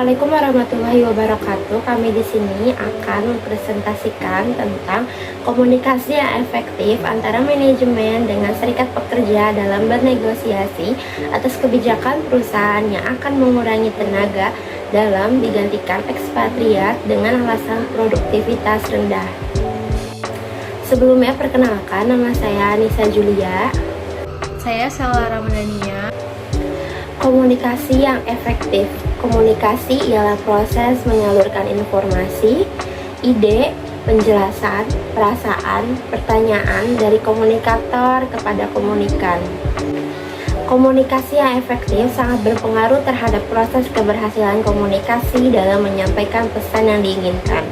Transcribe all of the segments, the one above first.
Assalamualaikum warahmatullahi wabarakatuh. Kami di sini akan mempresentasikan tentang komunikasi yang efektif antara manajemen dengan serikat pekerja dalam bernegosiasi atas kebijakan perusahaan yang akan mengurangi tenaga dalam digantikan ekspatriat dengan alasan produktivitas rendah. Sebelumnya perkenalkan, nama saya Anissa Julia. Saya Sela Ramadhania. Komunikasi yang efektif. Komunikasi ialah proses menyalurkan informasi, ide, penjelasan, perasaan, pertanyaan dari komunikator kepada komunikan. Komunikasi yang efektif sangat berpengaruh terhadap proses keberhasilan komunikasi dalam menyampaikan pesan yang diinginkan.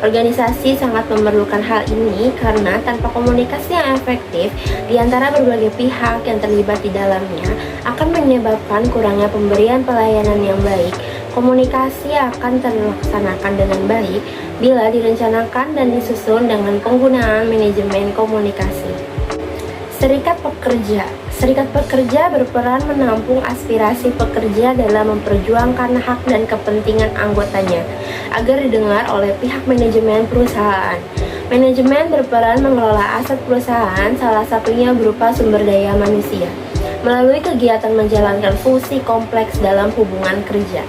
Organisasi sangat memerlukan hal ini karena tanpa komunikasi yang efektif di antara berbagai pihak yang terlibat di dalamnya akan menyebabkan kurangnya pemberian pelayanan yang baik. Komunikasi akan terlaksanakan dengan baik bila direncanakan dan disusun dengan penggunaan manajemen komunikasi. Serikat pekerja. Serikat pekerja berperan menampung aspirasi pekerja dalam memperjuangkan hak dan kepentingan anggotanya agar didengar oleh pihak manajemen perusahaan. Manajemen berperan mengelola aset perusahaan, salah satunya berupa sumber daya manusia, melalui kegiatan menjalankan fungsi kompleks dalam hubungan kerja.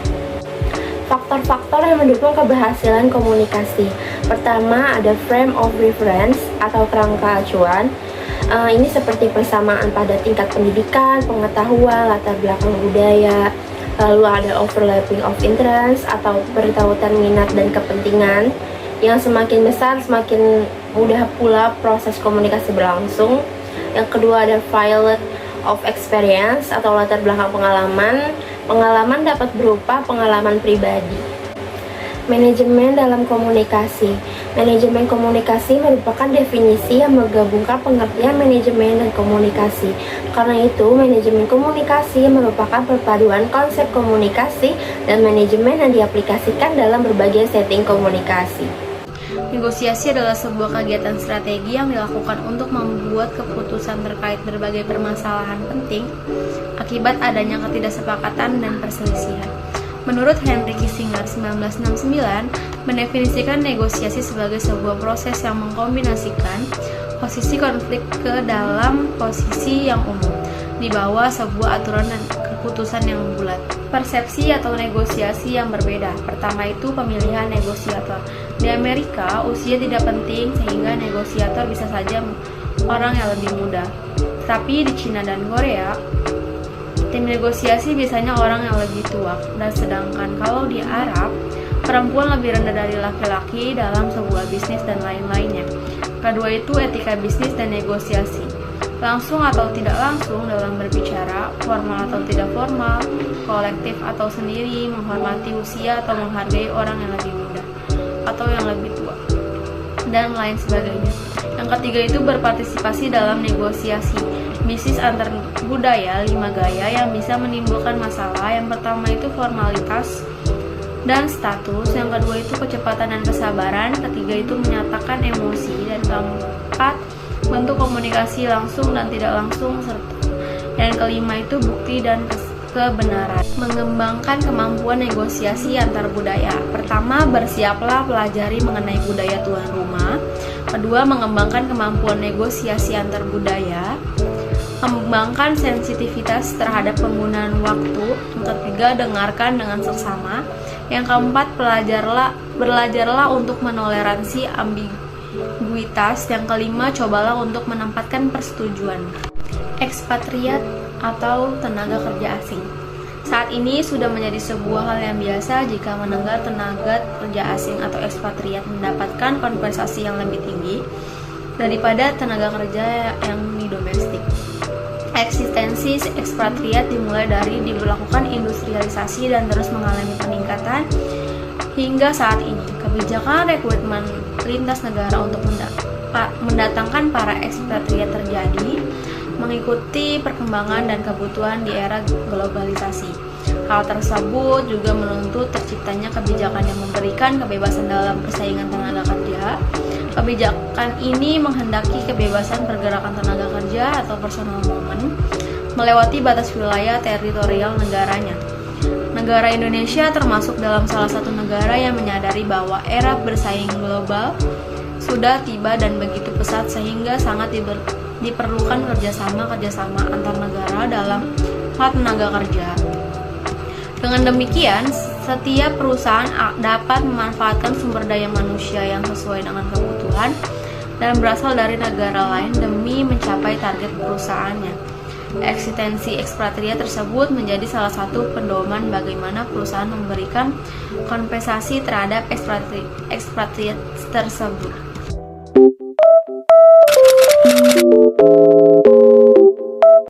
Faktor-faktor yang mendukung keberhasilan komunikasi. Pertama, ada frame of reference atau kerangka acuan. Ini seperti persamaan pada tingkat pendidikan, pengetahuan, latar belakang budaya. Lalu ada overlapping of interest atau bertautan minat dan kepentingan. Yang semakin besar semakin mudah pula proses komunikasi berlangsung. Yang kedua ada field of experience atau latar belakang pengalaman. Pengalaman dapat berupa pengalaman pribadi. Manajemen dalam komunikasi. Manajemen komunikasi merupakan definisi yang menggabungkan pengertian manajemen dan komunikasi. Karena itu, manajemen komunikasi merupakan perpaduan konsep komunikasi dan manajemen yang diaplikasikan dalam berbagai setting komunikasi. Negosiasi adalah sebuah kegiatan strategi yang dilakukan untuk membuat keputusan terkait berbagai permasalahan penting akibat adanya ketidaksepakatan dan perselisihan. Menurut Henry Kissinger 1969, mendefinisikan negosiasi sebagai sebuah proses yang mengkombinasikan posisi konflik ke dalam posisi yang umum di bawah sebuah aturan dan keputusan yang bulat. Persepsi atau negosiasi yang berbeda. Pertama itu pemilihan negosiator. Di Amerika, usia tidak penting sehingga negosiator bisa saja orang yang lebih muda. Tapi di Cina dan Korea, tim negosiasi biasanya orang yang lebih tua, dan sedangkan kalau di Arab, perempuan lebih rendah dari laki-laki dalam sebuah bisnis dan lain-lainnya. Kedua itu etika bisnis dan negosiasi. Langsung atau tidak langsung dalam berbicara, formal atau tidak formal, kolektif atau sendiri, menghormati usia atau menghargai orang yang lebih muda atau yang lebih tua, dan lain sebagainya. Yang ketiga itu berpartisipasi dalam negosiasi. Bisnis antar budaya, 5 gaya yang bisa menimbulkan masalah. Yang pertama itu formalitas dan status. Yang kedua itu kecepatan dan kesabaran. Ketiga itu menyatakan emosi. Dan keempat, bentuk komunikasi langsung dan tidak langsung serta. Dan kelima itu bukti dan kebenaran. Mengembangkan kemampuan negosiasi antar budaya. Pertama, bersiaplah pelajari mengenai budaya tuan rumah. Kedua, mengembangkan kemampuan negosiasi antar budaya. Mengembangkan sensitivitas terhadap penggunaan waktu. Yang ketiga, dengarkan dengan seksama. Yang keempat, belajarlah untuk menoleransi ambiguitas. Yang kelima, cobalah untuk menempatkan persetujuan. Ekspatriat atau tenaga kerja asing. Saat ini sudah menjadi sebuah hal yang biasa jika mendengar tenaga kerja asing atau ekspatriat mendapatkan kompensasi yang lebih tinggi daripada tenaga kerja yang di domestik. Eksistensi ekspatriat dimulai dari diberlakukan industrialisasi dan terus mengalami peningkatan hingga saat ini. Kebijakan rekrutmen lintas negara untuk mendatangkan para ekspatriat terjadi mengikuti perkembangan dan kebutuhan di era globalisasi. Hal tersebut juga menuntut terciptanya kebijakan yang memberikan kebebasan dalam persaingan tenaga kerja. Kebijakan ini menghendaki kebebasan pergerakan tenaga kerja atau personal movement melewati batas wilayah teritorial negaranya. Negara Indonesia termasuk dalam salah satu negara yang menyadari bahwa era bersaing global sudah tiba dan begitu pesat sehingga sangat diperlukan kerjasama antar negara dalam hal tenaga kerja. Dengan demikian, setiap perusahaan dapat memanfaatkan sumber daya manusia yang sesuai dengan kebutuhan dan berasal dari negara lain demi mencapai target perusahaannya. Eksistensi ekspatriat tersebut menjadi salah satu pedoman bagaimana perusahaan memberikan kompensasi terhadap ekspatriat tersebut.